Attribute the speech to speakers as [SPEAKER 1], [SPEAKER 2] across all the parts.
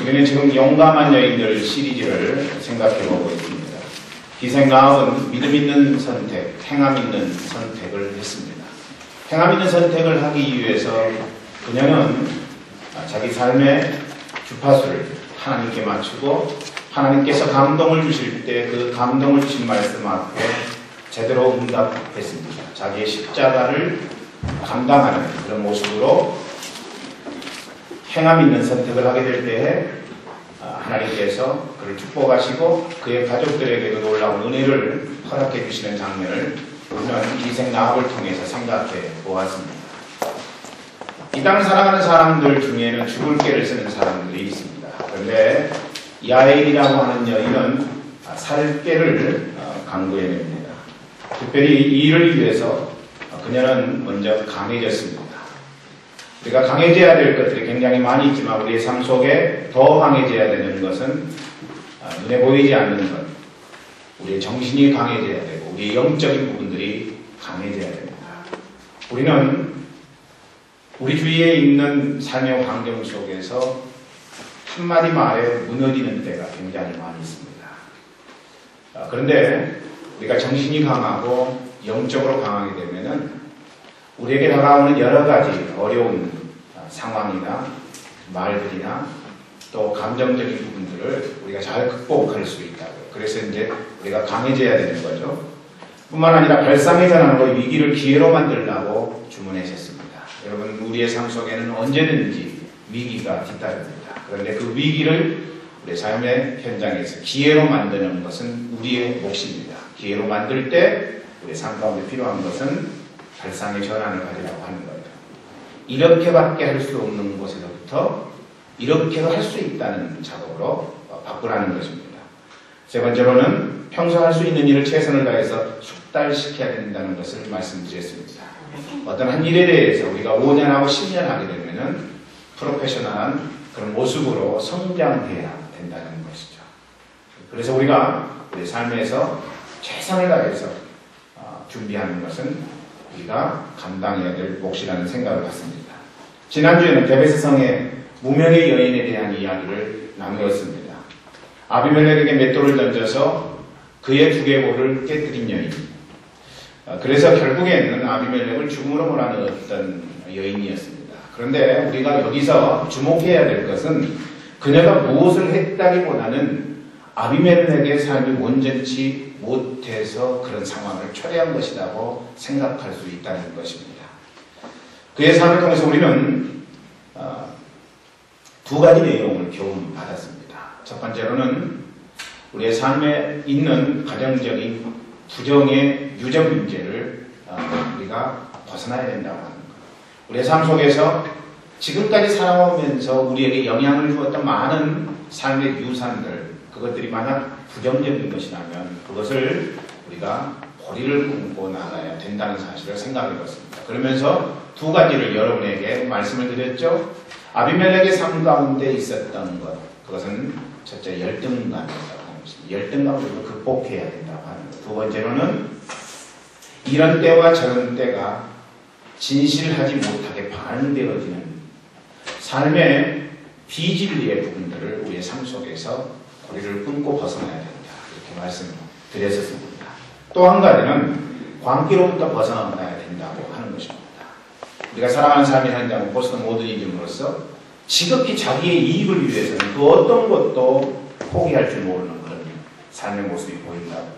[SPEAKER 1] 우리는 지금 용감한 여인들 시리즈를 생각해보고 있습니다. 기생아합은 믿음 있는 선택, 행함 있는 선택을 했습니다. 행함 있는 선택을 하기 위해서 그녀는 자기 삶의 주파수를 하나님께 맞추고 하나님께서 감동을 주실 때 그 감동을 주신 말씀 앞에 제대로 응답했습니다. 자기의 십자가를 감당하는 그런 모습으로 행함 있는 선택을 하게 될 때에 하나님께서 그를 축복하시고 그의 가족들에게도 놀라운 은혜를 허락해 주시는 장면을 우리는 기생아합을 통해서 생각해 보았습니다. 이 땅을 살아가는 사람들 중에는 죽을 죄를 쓰는 사람들이 있습니다. 그런데 야엘이라고 하는 여인은 살 죄를 강구해냅니다. 특별히 이 일을 위해서 그녀는 먼저 강해졌습니다. 우리가 강해져야 될 것들이 굉장히 많이 있지만 우리의 삶 속에 더 강해져야 되는 것은 눈에 보이지 않는 것, 우리의 정신이 강해져야 되고 우리의 영적인 부분들이 강해져야 됩니다. 우리는 우리 주위에 있는 삶의 환경 속에서 한마디 말에 무너지는 때가 굉장히 많이 있습니다. 그런데 우리가 정신이 강하고 영적으로 강하게 되면은 우리에게 다가오는 여러 가지 어려운 상황이나 말들이나 또 감정적인 부분들을 우리가 잘 극복할 수 있다고요. 그래서 이제 우리가 강해져야 되는 거죠. 뿐만 아니라 발상의 전환으로 위기를 기회로 만들라고 주문하셨습니다. 여러분, 우리의 삶 속에는 언제든지 위기가 뒤따릅니다. 그런데 그 위기를 우리 삶의 현장에서 기회로 만드는 것은 우리의 몫입니다. 기회로 만들 때 우리 삶 가운데 필요한 것은 발상의 전환을 가지라고 하는 거예요. 이렇게밖에 할 수 없는 곳에서부터 이렇게도 할 수 있다는 작업으로 바꾸라는 것입니다. 세 번째로는 평소 할 수 있는 일을 최선을 다해서 숙달시켜야 된다는 것을 말씀드렸습니다. 어떤 한 일에 대해서 우리가 5년하고 10년 하게 되면은 프로페셔널한 그런 모습으로 성장해야 된다는 것이죠. 그래서 우리가 우리 삶에서 최선을 다해서 준비하는 것은 우리가 감당해야 될 몫이라는 생각을 갖습니다. 지난주에는 데베스 성의 무명의 여인에 대한 이야기를 나누었습니다. 아비멜렉에게 맷돌을 던져서 그의 두개골을 깨뜨린 여인. 그래서 결국에는 아비멜렉을 죽음으로 몰아넣었던 여인이었습니다. 그런데 우리가 여기서 주목해야 될 것은 그녀가 무엇을 했다기보다는 아비멜렉의 삶이 온전치 못해서 그런 상황을 초래한 것이라고 생각할 수 있다는 것입니다. 그의 삶을 통해서 우리는 두 가지 내용을 교훈받았습니다. 첫 번째로는 우리의 삶에 있는 가정적인 부정의 유전 문제를 우리가 벗어나야 된다고 하는 것. 우리의 삶 속에서 지금까지 살아오면서 우리에게 영향을 주었던 많은 삶의 유산들, 그것들이 만약 부정적인 것이라면 그것을 우리가 고리를 끊고 나가야 된다는 사실을 생각해 봤습니다. 그러면서 두 가지를 여러분에게 말씀을 드렸죠. 아비멜렉의 삶 가운데 있었던 것, 그것은 첫째 열등감이라고 하는 것입니다. 열등감을 극복해야 된다고 하는 것. 두 번째로는 이런 때와 저런 때가 진실하지 못하게 반응되어지는 삶의 비진리의 부분들을 우리의 삶 속에서 고리를 끊고 벗어나야 된다. 이렇게 말씀드렸었습니다. 또 한 가지는 광기로부터 벗어나야 된다고 하는 것입니다. 우리가 살아가는 삶의 현장은 포스트 모더니즘으로서 지극히 자기의 이익을 위해서는 그 어떤 것도 포기할 줄 모르는 그런 삶의 모습이 보인다고요.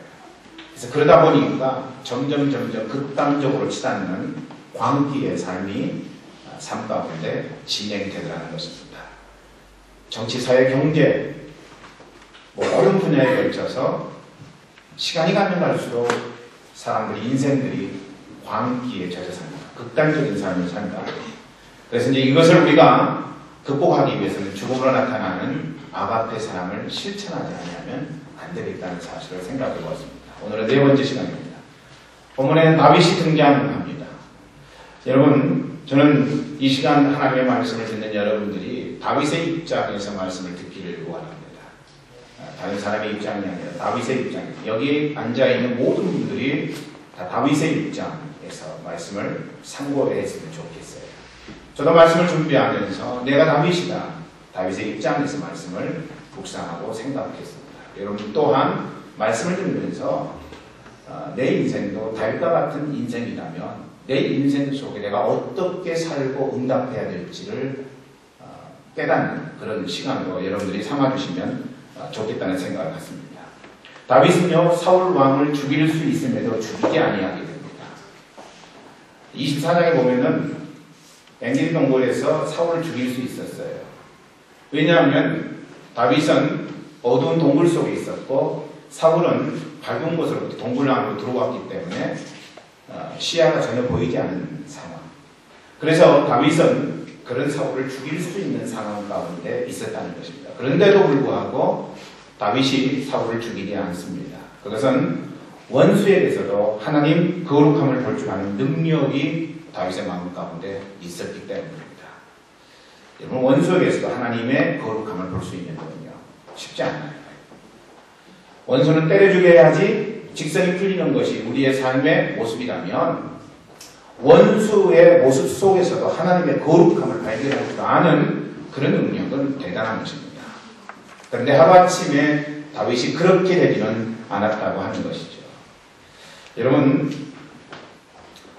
[SPEAKER 1] 그래서 그러다 보니까 점점 극단적으로 치닫는 광기의 삶이 삶 가운데 진행이 되더라는 것입니다. 정치, 사회, 경제 모든 분야에 걸쳐서 시간이 가면 갈수록 사람들이 인생들이 광기에 젖어 삽니다. 극단적인 삶을 산다. 그래서 이제 이것을 우리가 극복하기 위해서는 죽음으로 나타나는 아가페 사랑을 실천하지 않으면 안 되겠다는 사실을 생각해 보았습니다. 오늘은 네 번째 시간입니다. 본문에는 다윗이 등장합니다. 여러분, 저는 이 시간 하나님의 말씀을 듣는 여러분들이 다윗의 입장에서 말씀을 듣기를 원합니다. 다른 사람의 입장이 아니라 다윗의 입장에서, 여기 앉아있는 모든 분들이 다 다윗의 입장에서 말씀을 상고했으면 좋겠어요. 저도 말씀을 준비하면서 내가 다윗이다, 다윗의 입장에서 말씀을 묵상하고 생각했습니다. 여러분 또한 말씀을 듣면서 내 인생도 다윗과 같은 인생이라면 내 인생 속에 내가 어떻게 살고 응답해야 될지를 깨닫는 그런 시간으로 여러분들이 삼아주시면 좋겠다는 생각을 갖습니다. 다윗은요, 사울 왕을 죽일 수 있음에도 죽이지 아니하게 됩니다. 24장에 보면은 엔게디 동굴에서 사울을 죽일 수 있었어요. 왜냐하면 다윗은 어두운 동굴 속에 있었고 사울은 밝은 곳으로부터 동굴 안으로 들어왔기 때문에 시야가 전혀 보이지 않는 상황. 그래서 다윗은 그런 사울을 죽일 수 있는 상황 가운데 있었다는 것입니다. 그런데도 불구하고 다윗이 사울을 죽이지 않습니다. 그것은 원수에게서도 하나님 거룩함을 볼 줄 아는 능력이 다윗의 마음 가운데 있었기 때문입니다. 여러분, 원수에게서도 하나님의 거룩함을 볼 수 있는 거군요. 쉽지 않아요. 원수는 때려 죽여야지 직성이 풀리는 것이 우리의 삶의 모습이라면 원수의 모습 속에서도 하나님의 거룩함을 발견할 줄 아는 그런 능력은 대단한 것입니다. 그런데 하루아침에 다윗이 그렇게 되지는 않았다고 하는 것이죠. 여러분,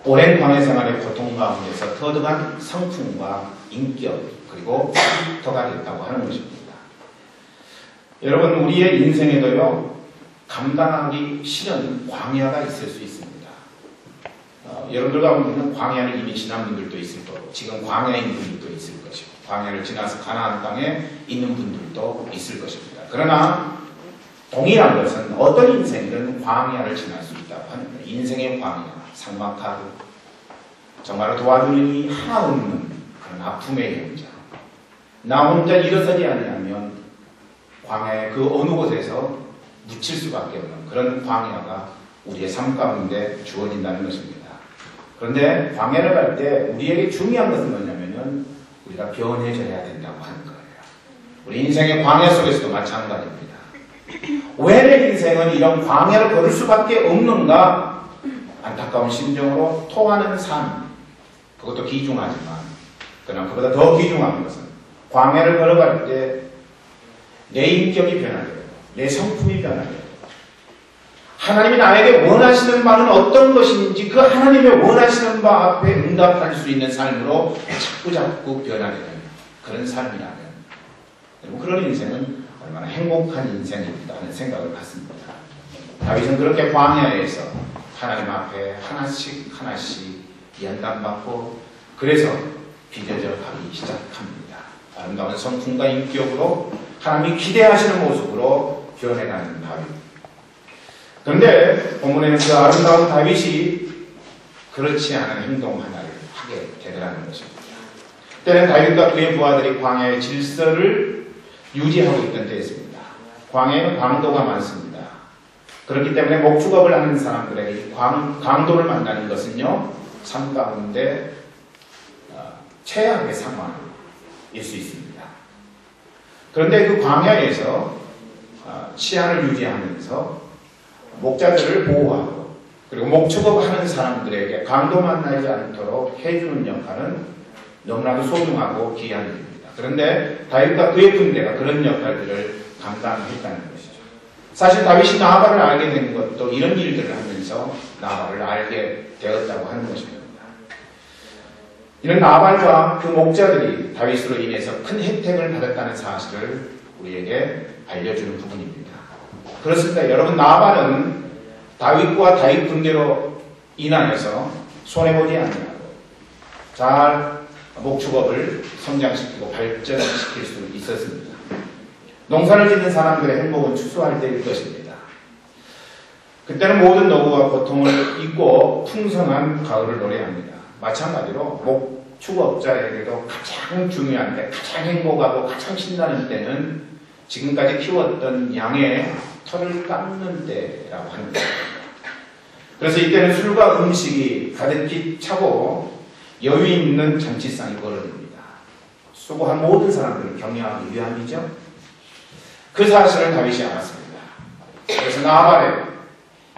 [SPEAKER 1] 오랜 광야 생활의 고통 가운데서 터득한 성품과 인격 그리고 캐릭터가 됐다고 하는 것입니다. 여러분, 우리의 인생에도요, 감당하기 싫은 광야가 있을 수 있습니다. 여러분들 가운데는 광야를 이미 지난 분들도 있을 거고 지금 광야인 분들도 있을 것이고 광야를 지나서 가나안 땅에 있는 분들도 있을 것입니다. 그러나 동일한 것은 어떤 인생이든 광야를 지날 수 있다고 하는 거예요. 인생의 광야, 삭막하고 정말로 도와주는 이 하나 없는 그런 아픔의 현장, 나 혼자 일어서지 아니하면 광야의 그 어느 곳에서 묻힐 수밖에 없는 그런 광야가 우리의 삶 가운데 주어진다는 것입니다. 그런데 광야를 갈 때 우리에게 중요한 것은 뭐냐면은 우리가 변해져야 된다고 하는 거예요. 우리 인생의 광야 속에서도 마찬가지입니다. 왜 내 인생은 이런 광야를 걸을 수밖에 없는가? 안타까운 심정으로 토하는 삶, 그것도 귀중하지만 그러나 그보다 더 귀중한 것은 광야를 걸어갈 때 내 인격이 변하게 되고 내 성품이 변하게 되고 하나님이 나에게 원하시는 바는 어떤 것인지 그 하나님의 원하시는 바 앞에 응답할 수 있는 삶으로 자꾸자꾸 변하게 되는 그런 삶이라면 그런 인생은 얼마나 행복한 인생이다 하는 생각을 갖습니다. 다윗은 그렇게 광야에서 하나님 앞에 하나씩 하나씩 연단받고 그래서 빚어져 가기 시작합니다. 아름다운 성품과 인격으로 하나님이 기대하시는 모습으로 변해가는 다윗. 그런데 본문에는 그 아름다운 다윗이 그렇지 않은 행동 하나를 하게 되더라는 것입니다. 때는 다윗과 그의 부하들이 광야의 질서를 유지하고 있던 때였습니다. 광야에는 강도가 많습니다. 그렇기 때문에 목축업을 하는 사람들에게 강도를 만나는 것은요, 삶 가운데 최악의 상황일 수 있습니다. 그런데 그 광야에서 치안을 유지하면서 목자들을 보호하고 그리고 목축업하는 사람들에게 강도 만나지 않도록 해주는 역할은 너무나도 소중하고 귀한 일입니다. 그런데 다윗과 그의 군대가 그런 역할들을 감당했다는 것이죠. 사실 다윗이 나발을 알게 된 것도 이런 일들을 하면서 나발을 알게 되었다고 하는 것입니다. 이런 나발과 그 목자들이 다윗으로 인해서 큰 혜택을 받았다는 사실을 우리에게 알려주는 부분입니다. 그렇습니다. 여러분, 나발은 다윗과 다윗 군대로 인하여서 손해보지 아니하고 잘 목축업을 성장시키고 발전시킬 수 있었습니다. 농사를 짓는 사람들의 행복은 추수할 때일 것입니다. 그때는 모든 노고와 고통을 잊고 풍성한 가을을 노래합니다. 마찬가지로 목축업자에게도 가장 중요한 때, 가장 행복하고 가장 신나는 때는 지금까지 키웠던 양의 털을 깎는 때라고 하는 것입니다. 그래서 이때는 술과 음식이 가득히 차고 여유 있는 잔치상이 벌어집니다. 수고한 모든 사람들을 격려하기 위함이죠. 그 사실을 다윗이 알았습니다. 그래서 나발에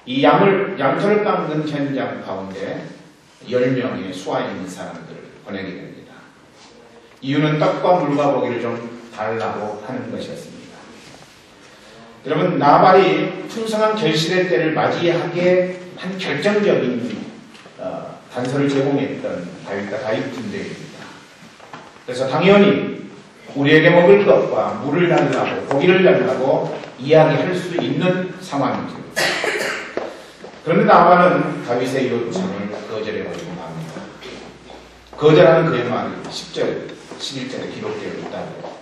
[SPEAKER 1] 이 양털을 깎는 현장 가운데 10명의 수하에 있는 사람들을 보내게 됩니다. 이유는 떡과 물과 고기를 좀 달라고 하는 것이었습니다. 여러분, 나발이 풍성한 결실의 때를 맞이하게 한 결정적인 단서를 제공했던 다윗과 다윗 군대입니다. 그래서 당연히 우리에게 먹을 것과 물을 달라고 고기를 달라고 이야기할 수 있는 상황이죠. 그런데 나발은 다윗의 요청을 거절해버리고 맙니다. 거절하는 그의 말이 10절, 11절에 기록되어 있다고.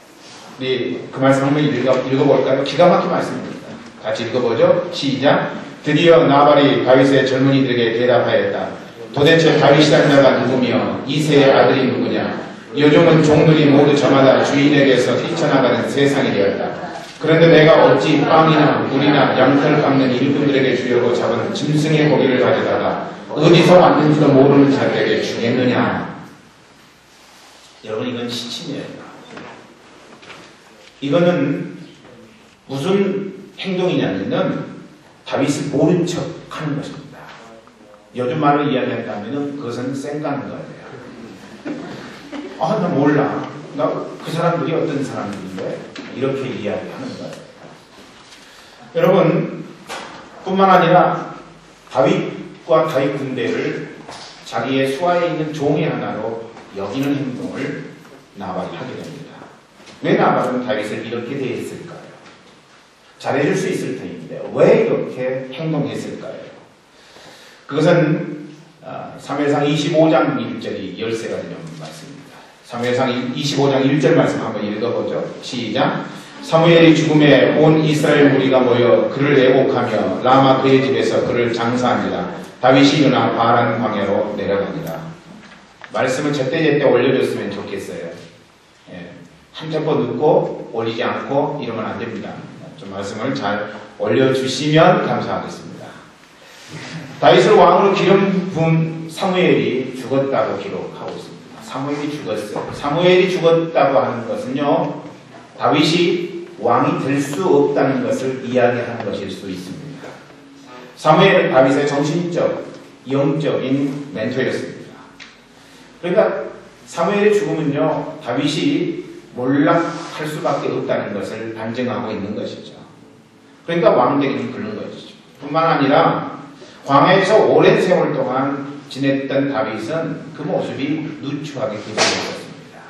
[SPEAKER 1] 우리 그 말씀 한번 읽어볼까요? 기가 막힌 말씀입니다. 같이 읽어보죠. 시작. 드디어 나발이 다윗의 젊은이들에게 대답하였다. 도대체 다윗이라는 자가 누구며 이새의 아들이 누구냐? 요즘은 종들이 모두 저마다 주인에게서 뛰쳐나가는 세상이 되었다. 그런데 내가 어찌 빵이나 물이나 양털 깎는 일꾼들에게 주려고 잡은 짐승의 고기를 가져다가 어디서 왔는지도 모르는 자들에게 주겠느냐? 여러분, 이건 시침이에요. 이거는 무슨 행동이냐면은 다윗을 모른 척 하는 것입니다. 요즘 말로 이야기한다면 그것은 쌩까는 거예요. 나 몰라. 나 그 사람들이 어떤 사람들인데 이렇게 이야기하는 거예요. 여러분, 뿐만 아니라 다윗과 다윗 군대를 자기의 수하에 있는 종의 하나로 여기는 행동을 나발이 하게 됩니다. 왜 나발은 다윗을 이렇게 대했을까요? 잘해줄 수 있을 텐데 왜 이렇게 행동했을까요? 그것은 사무엘상 25장 1절이 열쇠가 되는 말씀입니다. 사무엘상 25장 1절 말씀 한번 읽어보죠. 시작. 사무엘이 죽음에 온 이스라엘 무리가 모여 그를 애곡하며 라마 그의 집에서 그를 장사하니라. 다윗이 일어나 바란 광야로 내려가니라. 말씀을 제때제때 올려줬으면 좋겠어요. 한 템포 늦고 올리지 않고 이러면 안 됩니다. 좀 말씀을 잘 올려주시면 감사하겠습니다. 다윗을 왕으로 기름 부은 사무엘이 죽었다고 기록하고 있습니다. 사무엘이 죽었어요. 사무엘이 죽었다고 하는 것은요, 다윗이 왕이 될 수 없다는 것을 이야기하는 것일 수 있습니다. 사무엘은 다윗의 정신적, 영적인 멘토였습니다. 그러니까 사무엘의 죽음은요, 다윗이 몰락할 수밖에 없다는 것을 반증하고 있는 것이죠. 그러니까 왕되기는 그런 것이죠. 뿐만 아니라 광야에서 오랜 세월 동안 지냈던 다윗은 그 모습이 누추하게 그려졌습니다.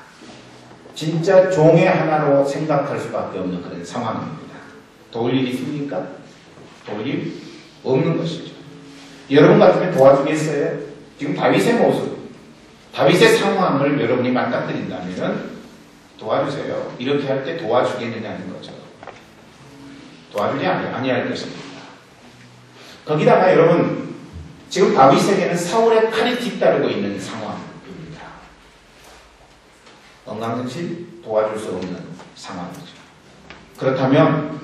[SPEAKER 1] 진짜 종의 하나로 생각할 수밖에 없는 그런 상황입니다. 도울 일 있습니까? 도울 일 없는 것이죠. 여러분 같으면 도와주겠어요? 지금 다윗의 모습, 다윗의 상황을 여러분이 맞닥뜨린다면 도와주세요. 이렇게 할 때 도와주겠느냐는 거죠. 도와주지 아니할 것입니다. 거기다가 여러분, 지금 다윗에게는 사울의 칼이 뒤따르고 있는 상황입니다. 엉강정실 도와줄 수 없는 상황이죠. 그렇다면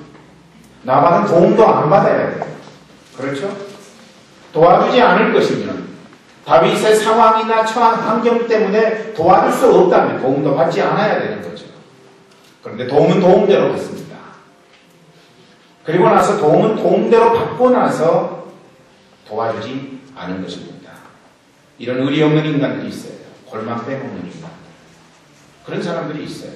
[SPEAKER 1] 나발은 도움도 안 받아야 돼요. 그렇죠? 도와주지 않을 것이면 다윗의 상황이나 처한 환경 때문에 도와줄 수 없다면 도움도 받지 않아야 되는 거죠. 그런데 도움은 도움대로 받습니다. 그리고 나서 도움은 도움대로 받고 나서 도와주지 않은 것입니다. 이런 의리 없는 인간들이 있어요. 골만 빼먹는 인간. 그런 사람들이 있어요.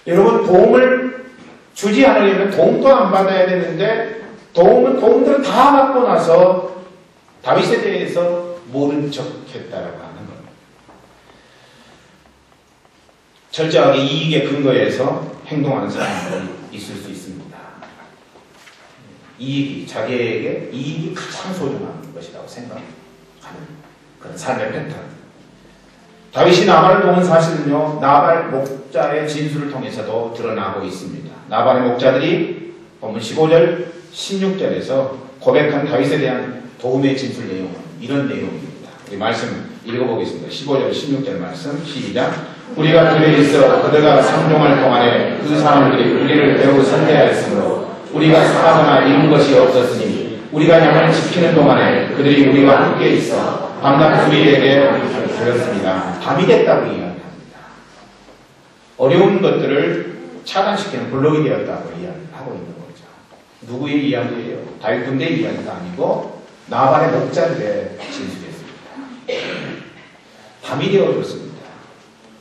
[SPEAKER 1] 여러분, 도움을 주지 않으려면 도움도 안 받아야 되는데 도움은 도움대로 다 받고 나서 다윗에 대해서 모른 척 했다라고 하는 겁니다. 철저하게 이익에 근거해서 행동하는 사람들이 있을 수 있습니다. 이익이, 자기에게 이익이 가장 소중한 것이라고 생각하는 그런 삶의 패턴. 다윗이 나발을 도운 사실은요, 나발 목자의 진술을 통해서도 드러나고 있습니다. 나발의 목자들이 본문 15절, 16절에서 고백한 다윗에 대한 도움의 진술 내용은 이런 내용입니다. 우리 말씀 읽어보겠습니다. 15절, 16절 말씀 시작. 우리가 들에 있어 그들과 상종할 동안에 그 사람들이 우리를 매우 선대하였으므로 우리가 사하거나 잃은 것이 없었으니 우리가 양을 지키는 동안에 그들이 우리와 함께 있어 방랑수리에게 들었습니다. 답이 됐다고 이야기합니다. 어려운 것들을 차단시키는 블록이 되었다고 이야기하고 있는 거죠. 누구의 이야기예요? 다윗 군대의 이야기가 아니고 나발의 목자들의 진술이었습니다. 답이 되어줬습니다.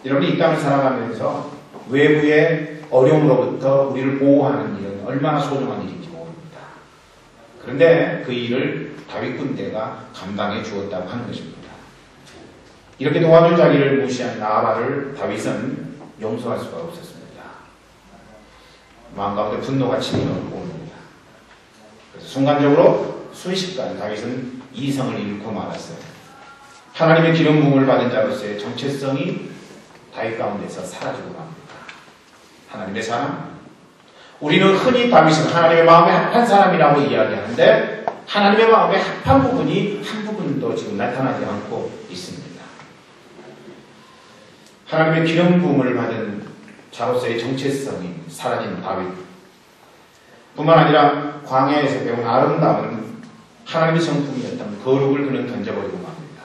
[SPEAKER 1] 여러분이 이 땅을 살아가면서 외부의 어려움으로부터 우리를 보호하는 일은 얼마나 소중한 일인지 모릅니다. 그런데 그 일을 다윗 군대가 감당해 주었다고 하는 것입니다. 이렇게 도와준 자기를 무시한 나발을 다윗은 용서할 수가 없었습니다. 마음 가운데 분노가 치밀어옵니다. 그래서 순간적으로 순식간 다윗은 이성을 잃고 말았어요. 하나님의 기름 부음을 받은 자로서의 정체성이 다윗 가운데서 사라지고 맙니다. 하나님의 사람, 우리는 흔히 다윗은 하나님의 마음에 합한 사람이라고 이야기하는데 하나님의 마음에 합한 부분이 한 부분도 지금 나타나지 않고 있습니다. 하나님의 기름 부음을 받은 자로서의 정체성이 사라진 다윗 뿐만 아니라 광야에서 배운 아름다운 하나님의 성품이었던 거룩을 그는 던져버리고 맙니다.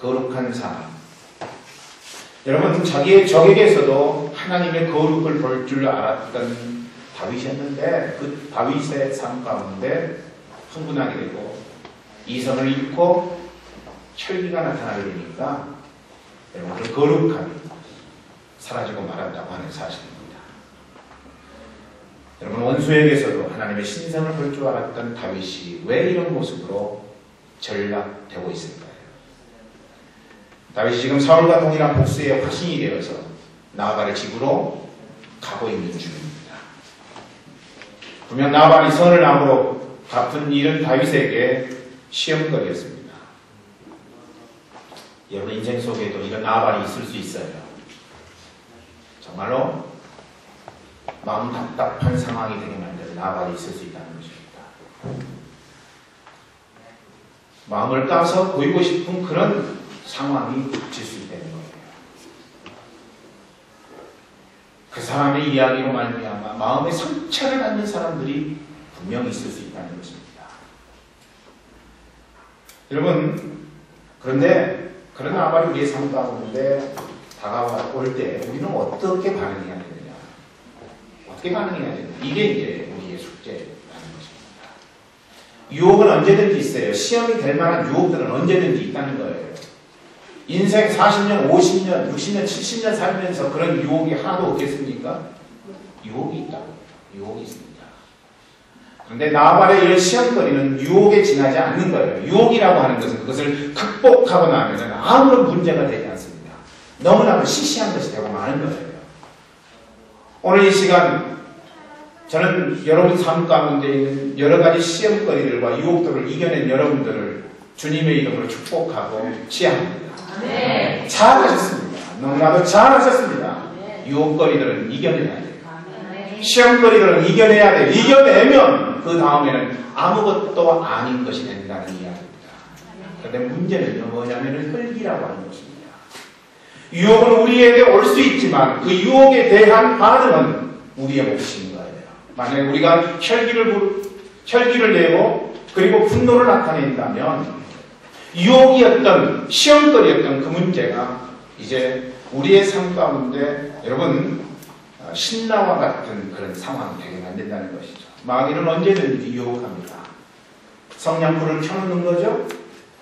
[SPEAKER 1] 거룩한 사람, 여러분 자기의 적에게서도 하나님의 거룩을 볼 줄 알았던 다윗이었는데 그 다윗의 삶 가운데 흥분하게 되고 이성을 잃고 혈기가 나타나게 되니까 여러분 그 거룩함이 사라지고 말았다고 하는 사실입니다. 여러분 원수에게서도 하나님의 신성을 볼 줄 알았던 다윗이 왜 이런 모습으로 전락되고 있을까요? 다윗이 지금 사울과 동일한 복수의 화신이 되어서 나발의 집으로 가고 있는 중입니다. 분명 나발이 선을 나무로 갚은 일은 다윗에게 시험거리였습니다. 여러분 인생 속에도 이런 나발이 있을 수 있어요. 정말로 마음 답답한 상황이 되게 만드는 나발이 있을 수 있다는 것입니다. 마음을 까서 보이고 싶은 그런 상황이 닥칠 수 있다는 거예요. 그 사람의 이야기로 말미암아 마음의 상처를 받는 사람들이 분명히 있을 수 있다는 것입니다. 여러분, 그런데 그런 나발이 우리의 삶 가운데 다가올 때 우리는 어떻게 반응해야 되느냐? 어떻게 반응해야 되느냐? 이게 이제 우리의 숙제라는 것입니다. 유혹은 언제든지 있어요. 시험이 될 만한 유혹들은 언제든지 있다는 거예요. 인생 40년, 50년, 60년, 70년 살면서 그런 유혹이 하나도 없겠습니까? 유혹이 있다고. 유혹이 있습니다. 그런데 나발의 이런 시험거리는 유혹에 지나지 않는 거예요. 유혹이라고 하는 것은 그것을 극복하고 나면 아무런 문제가 되지 않습니다. 너무나도 시시한 것이 되고 마는 거예요. 오늘 이 시간 저는 여러분 삶 가운데 있는 여러 가지 시험거리들과 유혹들을 이겨낸 여러분들을 주님의 이름으로 축복하고 치하합니다. 네. 잘하셨습니다. 너무나도 잘하셨습니다. 네. 유혹거리들은 이겨내야 돼요. 네. 시험거리들은 이겨내야 돼요. 이겨내면 그 다음에는 아무것도 아닌 것이 된다는 이야기입니다. 그런데 문제는요 뭐냐면 혈기라고 하는 것입니다. 유혹은 우리에게 올 수 있지만 그 유혹에 대한 반응은 우리의 몫인 거예요. 만약에 우리가 혈기를 내고 그리고 분노를 나타낸다면 유혹이었던 시험거리였던 그 문제가 이제 우리의 삶 가운데 여러분 신나와 같은 그런 상황이 되게 만든다는 것이죠. 마귀는 언제든지 유혹합니다. 성냥불을 켜놓는 거죠.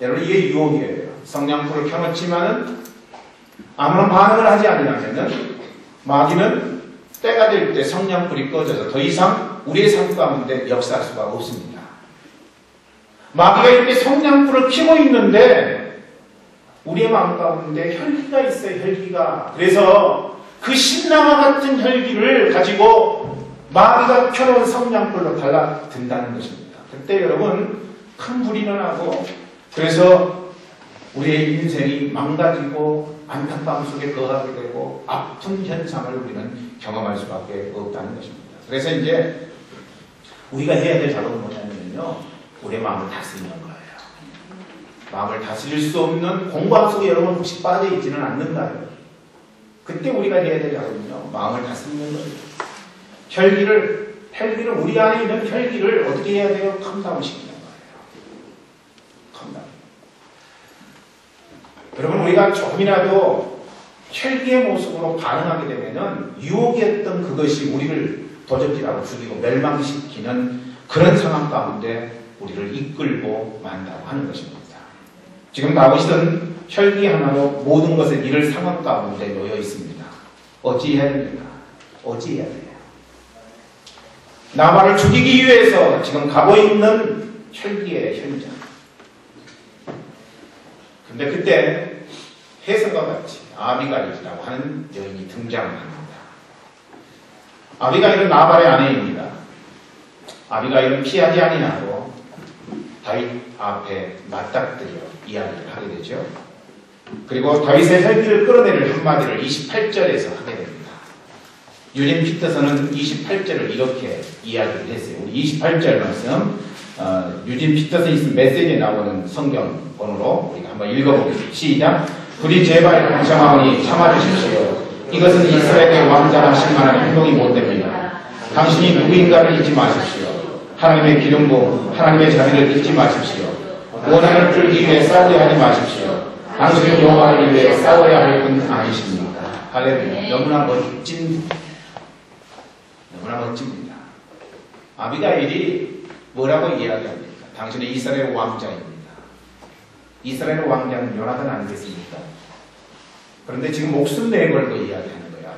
[SPEAKER 1] 여러분 이게 유혹이에요. 성냥불을 켜놓지만은 아무런 반응을 하지 않으려면은 마귀는 때가 될 때 성냥불이 꺼져서 더 이상 우리의 삶 가운데 역사할 수가 없습니다. 마귀가 이렇게 성냥불을 켜고 있는데 우리의 마음 가운데 혈기가 있어요. 혈기가. 그래서 그 신랑과 같은 혈기를 가지고 마귀가 켜놓은 성냥불로 달라든다는 것입니다. 그때 여러분 큰 불이 일어나고 그래서 우리의 인생이 망가지고 안타까움 속에 거하게 되고 아픈 현상을 우리는 경험할 수밖에 없다는 것입니다. 그래서 이제 우리가 해야 될 작업은 뭐냐면요, 우리의 마음을 다스리는 거예요. 마음을 다스릴 수 없는 공방 속에 여러분 혹시 빠져 있지는 않는가요? 그때 우리가 해야 될 작업은요, 마음을 다스리는 거예요. 혈기를 우리 안에 있는 혈기를 어떻게 해야 돼요? 컴다운 시키는 거예요. 컴다운. 여러분, 우리가 조금이라도 혈기의 모습으로 반응하게 되면은 유혹이었던 그것이 우리를 도적질하고 죽이고 멸망시키는 그런 상황 가운데 우리를 이끌고 만다고 하는 것입니다. 지금 다윗은 혈기 하나로 모든 것을 잃을 상황 가운데 놓여 있습니다. 어찌해야 됩니까? 어찌해야 돼요? 나발을 죽이기 위해서 지금 가고 있는 혈기의 현장. 근데 그때 해석과 같이 아비가일이라고 하는 여인이 등장합니다. 아비가일은 나발의 아내입니다. 아비가일은 피하지 아니하고 다윗 앞에 맞닥뜨려 이야기를 하게 되죠. 그리고 다윗의 혈기를 끌어내릴 한마디를 28절에서 하게 됩니다. 유진 피터슨은 28절을 이렇게 이야기를 했어요. 우리 28절 말씀, 유진 피터슨이 쓴 메시지에 나오는 성경 번호로 우리가 한번 읽어보겠습니다. 시작. 불이 제발 강청하오니 참아주십시오. 이것은 이스라엘의 왕자나 실만한 행동이 못됩니다. 당신이 누구인가를 잊지 마십시오. 하나님의 기름부음, 하나님의 자비를 잊지 마십시오. 원한을 풀기 위해 싸우려 하지 마십시오. 당신은 여호와를 위해 싸워야 할 분 아니십니까? 할렐루야. 너무나 멋집니다. 아비가일이 뭐라고 이야기합니까? 당신은 이스라엘 왕자입니다. 이스라엘 왕자는 요나단 아니겠습니까? 그런데 지금 목숨 내걸고 이야기하는 거예요.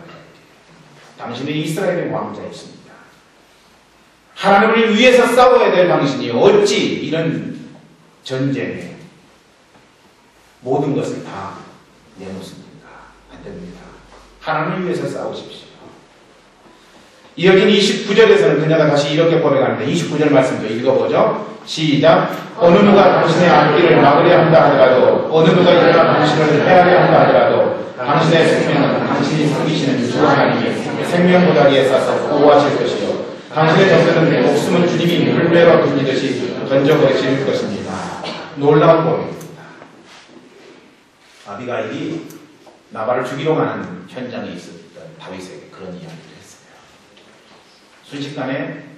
[SPEAKER 1] 당신은 이스라엘의 왕자이십니다. 하나님을 위해서 싸워야 될 당신이 어찌 이런 전쟁에 모든 것을 다 내놓습니까? 안 됩니다. 하나님을 위해서 싸우십시오. 이어진 29절에서는 그녀가 다시 이렇게 고백하는데 29절 말씀도 읽어보죠. 시작. 어느 누가 당신의 앞길을 막으려 한다 하더라도, 어느 누가 일어나 당신을 해하려 한다 하더라도 당신의 생명은 당신이 섬기시는 주 하나님이 생명보다리에 싸서 보호하실 것이요, 당신의 전세는 목숨은 주님이 물매로 던지듯이 던져버리실 것입니다. 놀라운 고백입니다. 아비가일이 나발을 죽이러 가는 현장에 있었던 다윗에게 그런 이야기를 했어요. 순식간에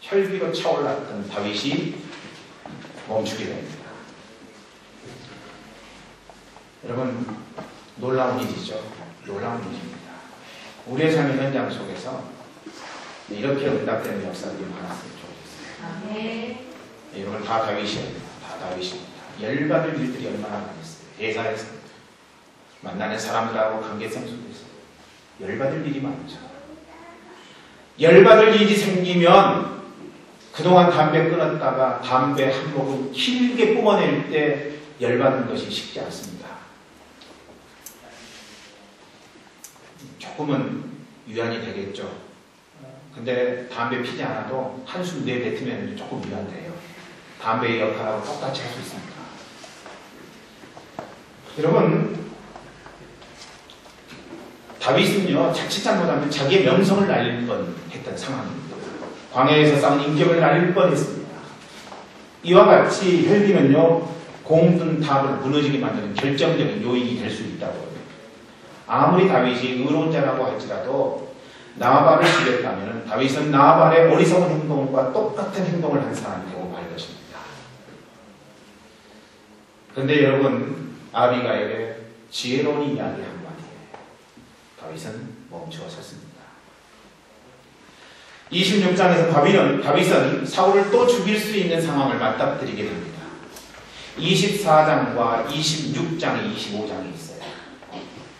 [SPEAKER 1] 혈기로 차올랐던 다윗이 멈추게 됩니다. 여러분, 놀라운 일이죠. 놀라운 일입니다. 우리의 삶의 현장 속에서 이렇게 응답되는 역사들이 많았으면 좋겠어요. 네. 여러분, 다 다윗이에요. 다 다윗입니다. 열받을 일들이 얼마나 많았어요. 대사에서 만나는 사람들하고 관계성 속에서 열받을 일이 많죠. 열받을 일이 생기면 그동안 담배 끊었다가 담배 한 모금 길게 뿜어낼 때 열받는 것이 쉽지 않습니다. 조금은 위안이 되겠죠. 근데 담배 피지 않아도 한숨 내뱉으면 조금 위안돼요. 담배의 역할하고 똑같이 할 수 있습니다. 여러분, 다윗은요, 자칫 잘못하면 자기의 명성을 날릴 뻔했던 상황입니다. 광야에서 쌓은 인격을 날릴 뻔했습니다. 이와 같이 혈기는요, 공든 탑을 무너지게 만드는 결정적인 요인이 될 수 있다고 해요. 아무리 다윗이 의로운 자라고 할지라도 나발을 죽였다면 다윗은 나발의 어리석은 행동과 똑같은 행동을 한 사람이 되고 말 것입니다. 그런데 여러분, 아비가일의 지혜로운 이야기 한마디에 다윗은 멈추어 섰습니다. 26장에서 다윗은 사울을 또 죽일 수 있는 상황을 맞닥뜨리게 됩니다. 24장과 26장에 25장이 있어요.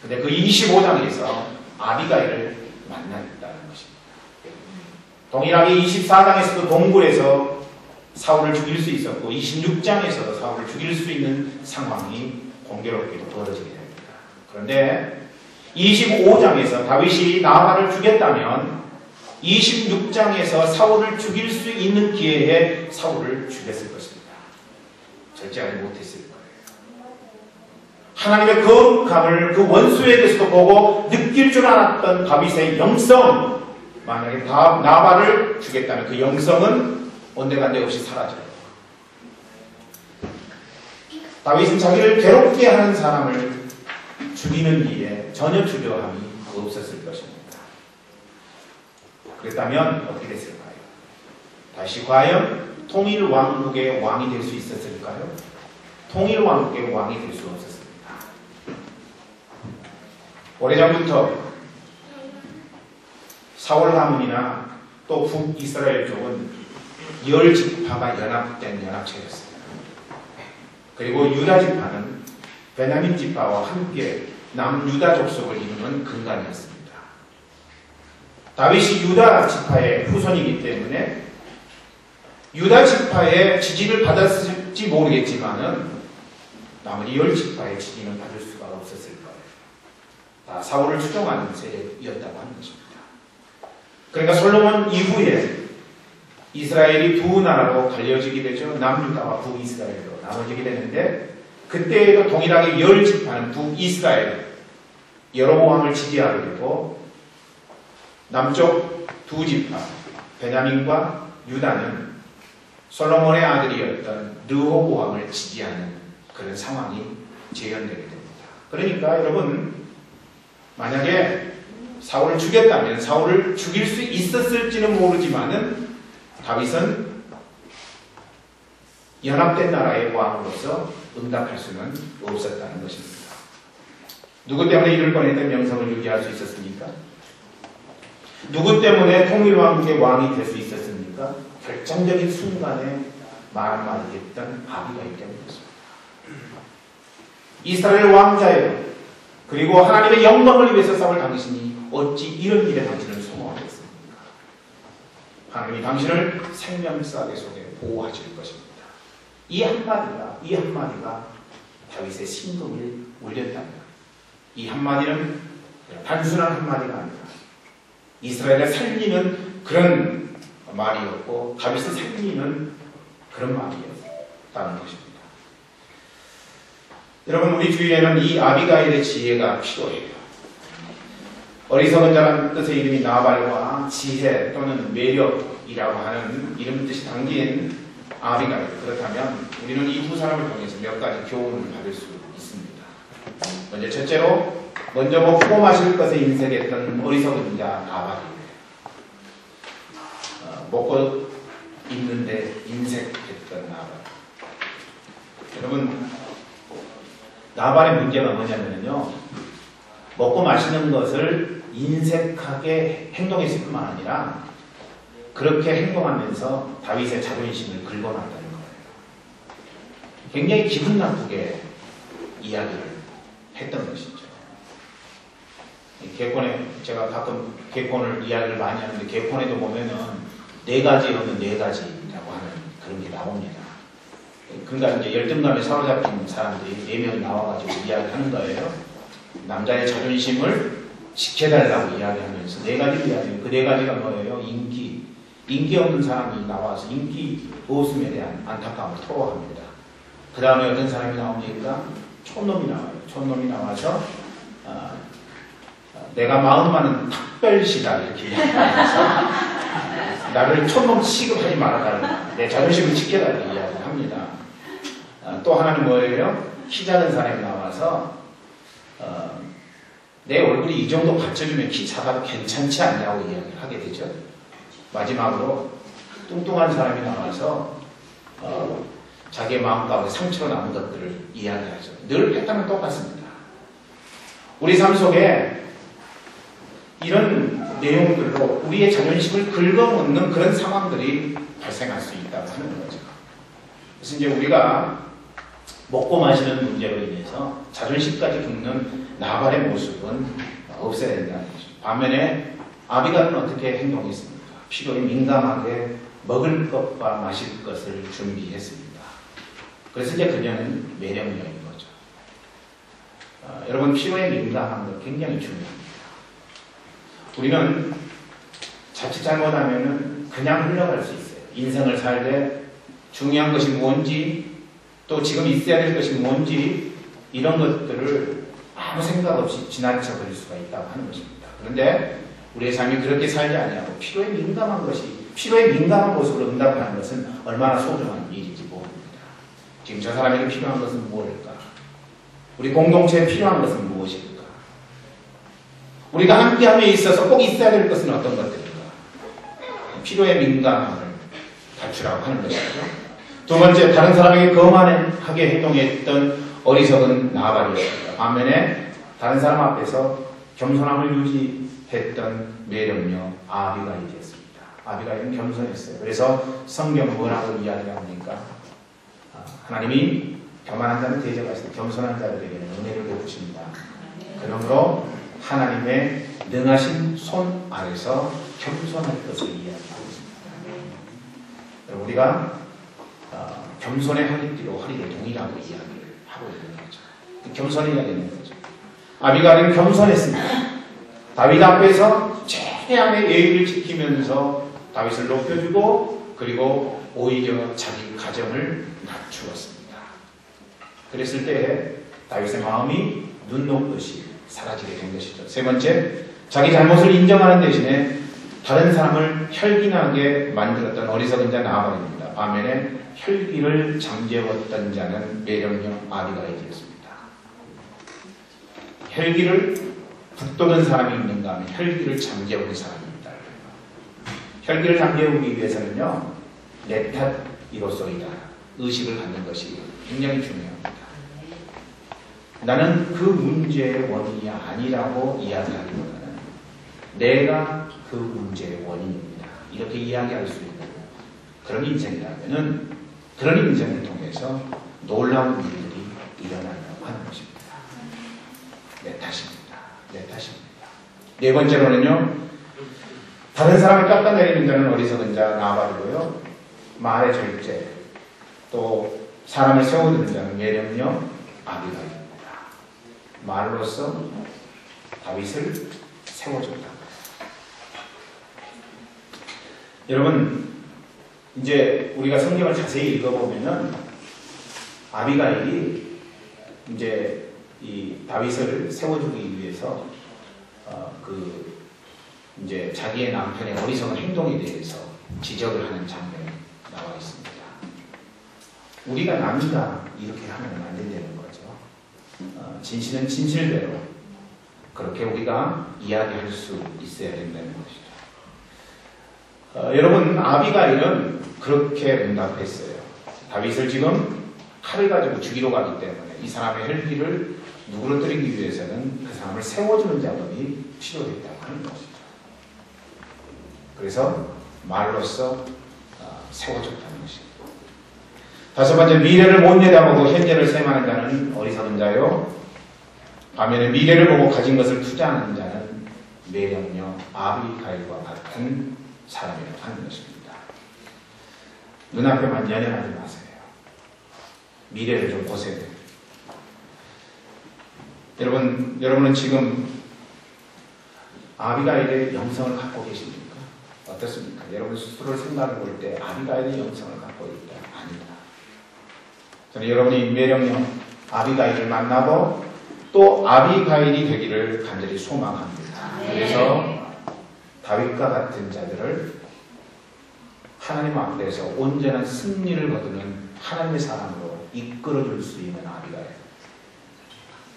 [SPEAKER 1] 근데 그 25장에서 아비가일을 만났다는 것입니다. 동일하게 24장에서도 동굴에서 사울을 죽일 수 있었고 26장에서도 사울을 죽일 수 있는 상황이 공교롭게도 벌어지게 됩니다. 그런데 25장에서 다윗이 나발을 죽였다면 26장에서 사울을 죽일 수 있는 기회에 사울을 죽였을 것입니다. 절제하지 못했을 거예요. 하나님의 거룩함을 그 원수에게서도 보고 느낄 줄 알았던 다윗의 영성, 만약에 나발을 죽였다면 그 영성은 온데간데 없이 사라져요. 다윗은 자기를 괴롭게 하는 사람을 죽이는 일에 전혀 주저함이 없었을 것입니다. 그랬다면 어떻게 됐을까요? 다시 과연 통일왕국의 왕이 될 수 있었을까요? 통일왕국의 왕이 될 수 없었습니다. 오래전부터 사울 가문이나 또 북이스라엘 쪽은 10지파가 연합된 연합체였습니다. 그리고 유다 지파는 베냐민 지파와 함께 남유다 족속을 이루는 근간이었습니다. 다윗이 유다 지파의 후손이기 때문에 유다 지파의 지지를 받았을지 모르겠지만은 나머지 10지파의 지지는 받을 수가 없었을 거예요. 다 사울을 추종하는 세력이었다고 하는 것입니다. 그러니까 솔로몬 이후에 이스라엘이 두 나라로 갈려지게 되죠. 남유다와 북이스라엘로 나눠지게 되는데 그때에도 동일하게 10지파는 북이스라엘 여로보암을 지지하게 되고 남쪽 두 지파 베냐민과 유다는 솔로몬의 아들이었던 르호보암을 지지하는 그런 상황이 재현되게 됩니다. 그러니까 여러분 만약에 사울을 죽였다면 사울을 죽일 수 있었을지는 모르지만은 다윗은 연합된 나라의 왕으로서 응답할 수는 없었다는 것입니다. 누구 때문에 이를 꺼냈던 명성을 유지할 수 있었습니까? 누구 때문에 통일왕국의 왕이 될 수 있었습니까? 결정적인 순간에 말 한마디 했던 아비가일 때문이었습니다. 이스라엘 왕자예요. 그리고 하나님의 영광을 위해서 싸울 당신이 어찌 이런 일에 당신을 소모하겠습니까? 하나님이 당신을 생명싸개 속에 보호하실 것입니다. 이 한마디가 다윗의 심금을 울렸답니다. 이 한마디는 단순한 한마디가 아니라 이스라엘을 살리는 그런 말이었고 다윗을 살리는 그런 말이었다는 것입니다. 여러분 우리 주위에는 이 아비가일의 지혜가 필요해요. 어리석은 자라는 뜻의 이름이 나발과 지혜 또는 매력이라고 하는 이름 뜻이 담긴 아비가일. 그렇다면 우리는 이 두 사람을 통해서 몇 가지 교훈을 받을 수 있습니다. 먼저 첫째로 먼저 먹고 마실 것에 인색했던 어리석은 자 나발이에요. 먹고 있는데 인색했던 나발. 여러분 나발의 문제가 뭐냐면요, 먹고 마시는 것을 인색하게 행동했을 뿐만 아니라 그렇게 행동하면서 다윗의 자존심을 긁어놨다는 거예요. 굉장히 기분 나쁘게 이야기를 했던 것이죠. 개콘에 제가 가끔 개콘을 이야기를 많이 하는데 개콘에도 보면은 4가지 없는 4가지라고 하는 그런 게 나옵니다. 그러니까 이제 열등감에 사로잡힌 사람들이 4명이 나와가지고 이야기하는 거예요. 남자의 자존심을 지켜달라고 이야기하면서 4가지 이야기해요. 그 4가지가 뭐예요? 인기 없는 사람이 나와서 인기 없음에 대한 안타까움을 토로합니다. 그 다음에 어떤 사람이 나옵니까? 촌놈이 나와요. 촌놈이 나와서 내가 마음 많은 특별시다 이렇게 이야기하면서 나를 촌놈 취급하지 말아달라, 내 자존심을 지켜달라 이야기를 합니다. 또 하나는 뭐예요? 키 작은 사람이 나와서 내 얼굴이 이 정도 받쳐주면 키 작아도 괜찮지 않냐고 이야기를 하게 되죠. 마지막으로 뚱뚱한 사람이 나와서 자기의 마음 가운데 상처로 남은 것들을 이야기하죠. 늘 패턴은 똑같습니다. 우리 삶 속에 이런 내용들로 우리의 자존심을 긁어먹는 그런 상황들이 발생할 수 있다고 하는 거죠. 그래서 이제 우리가 먹고 마시는 문제로 인해서 자존심까지 긁는 나발의 모습은 없어야 된다는 거죠. 반면에 아비가일은 어떻게 행동했습니까? 필요에 민감하게 먹을 것과 마실 것을 준비했습니다. 그래서 이제 그녀는 매력녀인 거죠. 여러분 필요에 민감한 것 굉장히 중요합니다. 우리는 자칫 잘못하면 그냥 흘러갈 수 있어요. 인생을 살 때 중요한 것이 뭔지 또 지금 있어야 될 것이 뭔지 이런 것들을 아무 생각 없이 지나쳐 버릴 수가 있다고 하는 것입니다. 그런데 우리의 삶이 그렇게 살지 아니하고 필요에 민감한 모습으로 응답하는 것은 얼마나 소중한 일인지 모릅니다. 지금 저 사람에게 필요한 것은 무엇일까? 우리 공동체에 필요한 것은 무엇일까? 우리가 함께함에 있어서 꼭 있어야 될 것은 어떤 것들일까? 필요에 민감함을 갖추라고 하는 것이죠. 두 번째, 다른 사람에게 거만하게 행동했던 어리석은 나발이었습니다. 반면에 다른 사람 앞에서 겸손함을 유지했던 매력녀 아비가일이었습니다. 아비가일은 겸손했어요. 그래서 성경 뭐라고 이야기합니까? 하나님이 교만한 자는 대적하시되 겸손한 자들에게는 은혜를 베푸십니다. 그러므로 하나님의 능하신 손 아래서 겸손할 것을 이야기하고 있습니다. 우리가 겸손의 허리띠로 허리를 동이라고 이야기를 하고 있는 거죠. 겸손을 이야기하는 거죠. 아비가일은 겸손했습니다. 다윗 앞에서 최대한의 예의를 지키면서 다윗을 높여주고 그리고 오히려 자기 가정을 낮추었습니다. 그랬을 때 다윗의 마음이 눈 녹듯이 사라지게 된 것이죠. 세 번째, 자기 잘못을 인정하는 대신에 다른 사람을 혈기나게 만들었던 어리석은 자 나발입니다. 반면에 혈기를 잠재웠던 자는 매력녀 아비가일이었습니다. 혈기를 북돋은 사람이 있는가 하면 혈기를 잠재우는 사람이 있다. 혈기를 잠재우기 위해서는요, 내 탓이로소이다. 의식을 갖는 것이 굉장히 중요합니다. 나는 그 문제의 원인이 아니라고 이야기하기보다는 내가 그 문제의 원인입니다. 이렇게 이야기할 수 있는 그런 인생이라면은 그런 인생을 통해서 놀라운 일들이 일어난다고 하는 것입니다. 내 탓입니다. 내 탓입니다. 네 번째로는요, 다른 사람을 깎아내리는 자는 어리석은 자 나발이고요, 말의 절제, 또 사람을 세워두는 자는 매력녀 아비가일입니다. 말로써 다윗을 세워줬다. 여러분, 이제 우리가 성경을 자세히 읽어보면은 아비가일이 이제 이 다윗을 세워주기 위해서 이제 자기의 남편의 어리석은 행동에 대해서 지적을 하는 장면이 나와 있습니다. 우리가 남이가 이렇게 하면 안 된다는 거죠. 진실은 진실대로 그렇게 우리가 이야기할 수 있어야 된다는 것이죠. 여러분, 아비가일은 그렇게 응답했어요. 다윗을 지금 칼을 가지고 죽이러 가기 때문에 이 사람의 혈기를 누그러뜨리기 위해서는 그 사람을 세워주는 작업이 필요했다고 하는 것이죠. 그래서 말로써 세워줬다는 것입니다. 다섯 번째, 미래를 못 내다보고 현재를 셈하는 자는 어리석은 자요, 반면에 미래를 보고 가진 것을 투자하는 자는 매력녀 아비가일과 같은 사람이라고 하는 것입니다. 눈앞에만 연연하지 마세요. 미래를 좀 보세요. 여러분은 지금 아비가일의 영성을 갖고 계십니까? 어떻습니까? 여러분 스스로를 생각해 볼 때 아비가일의 영성을 갖고 있다? 아니다. 저는 여러분이 매력녀 아비가일을 만나고 또 아비가일이 되기를 간절히 소망합니다. 그래서 다윗과 같은 자들을 하나님 앞에서 온전한 승리를 거두는 하나님의 사람으로 이끌어줄 수 있는 아비가일.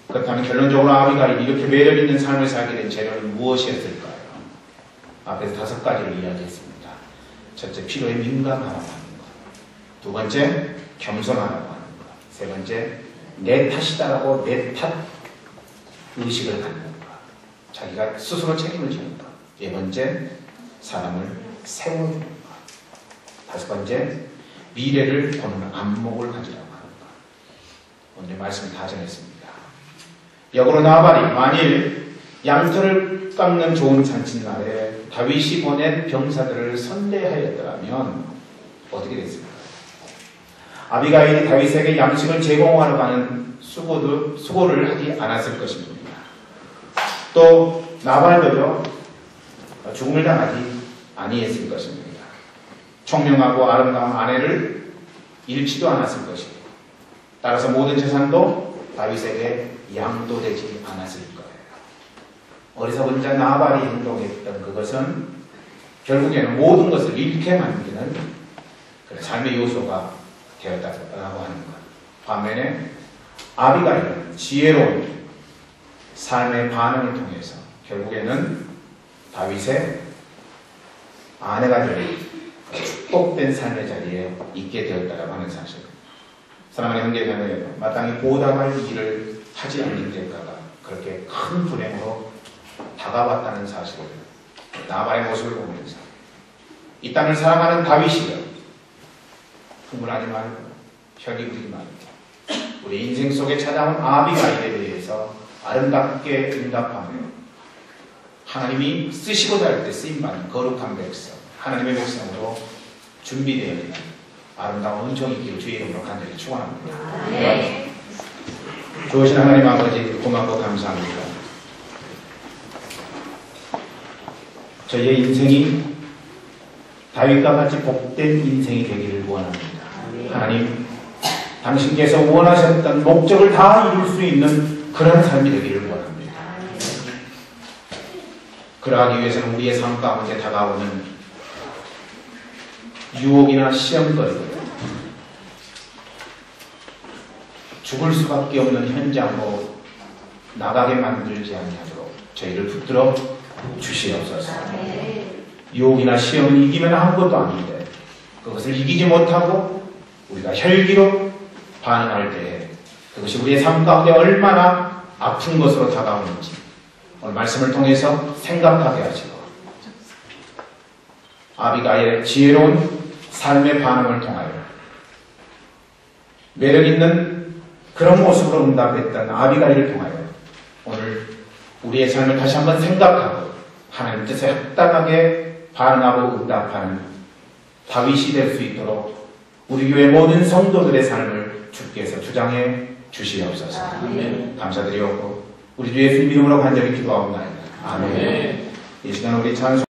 [SPEAKER 1] 그렇다면 결론적으로 아비가일이 이렇게 매력 있는 삶을 살게 된 재료는 무엇이었을까요? 앞에서 5가지를 이야기했습니다. 첫째, 필요에 민감하라고 하는 것. 두 번째, 겸손하라고 하는 것. 세 번째, 내 탓이다라고 내 탓 의식을 갖는 것. 자기가 스스로 책임을 지는 것. 네 번째, 사람을 세워주는 것. 다섯 번째, 미래를 보는 안목을 가지라고 하는 것. 오늘 말씀을 다 전했습니다. 역으로 나발이 만일 양털을 깎는 좋은 잔칫날에 다윗이 보낸 병사들을 선대하였더라면 어떻게 됐을까요? 아비가일이 다윗에게 양식을 제공하러 가는 수고를 하지 않았을 것입니다. 또 나발도요, 죽음을 당하지 아니했을 것입니다. 총명하고 아름다운 아내를 잃지도 않았을 것이고, 따라서 모든 재산도 다윗에게 양도되지 않았을 거예요. 어리석은 자 나발이 행동했던 그것은 결국에는 모든 것을 잃게 만드는 삶의 요소가 되었다고 하는 것. 반면에 아비가일은 지혜로운 삶의 반응을 통해서 결국에는 다윗의 아내가 될 축복된 삶의 자리에 있게 되었다고 하는 사실. 사랑하는 형제자매여, 마땅히 보답할 일을 하지 않는 대가가 그렇게 큰 불행으로 다가왔다는 사실을 나발의 모습을 보면서 이 땅을 사랑하는 다윗이여 흥분하지 말고 혈기 부리지 말고 우리 인생 속에 찾아온 아비가일에 대해서 아름답게 응답하며 하나님이 쓰시고자 할 때 쓰임받는 거룩한 백성, 하나님의 백성으로 준비되어 있는 아름다운 은총이 있기를 주의 이름으로 간절히 축원합니다. 네. 좋으신 하나님 아버지 고맙고 감사합니다. 저희의 인생이 다윗과 같이 복된 인생이 되기를 원합니다. 하나님, 당신께서 원하셨던 목적을 다 이룰 수 있는 그런 삶이 되기를 원합니다. 그러하기 위해서는 우리의 삶 가운데 다가오는 유혹이나 시험거리, 죽을 수밖에 없는 현장으로 나가게 만들지 아니하도록 저희를 붙들어 주시옵소서. 유혹이나 시험은 이기면 아무것도 아닌데 그것을 이기지 못하고 우리가 혈기로 반응할 때 그것이 우리의 삶 가운데 얼마나 아픈 것으로 다가오는지 오늘 말씀을 통해서 생각하게 하시고 아비가일의 지혜로운 삶의 반응을 통하여 매력있는 그런 모습으로 응답했던 아비가일을 통하여 오늘 우리의 삶을 다시 한번 생각하고 하나님 뜻에 합당하게 반응하고 응답하는 다윗이 될 수 있도록 우리 교회 모든 성도들의 삶을 주께서 주장해 주시옵소서. 아멘. 감사드리옵고 우리 주 예수님 이름으로 간절히 기도하옵나이다. 아멘. 이 시간 우리 찬송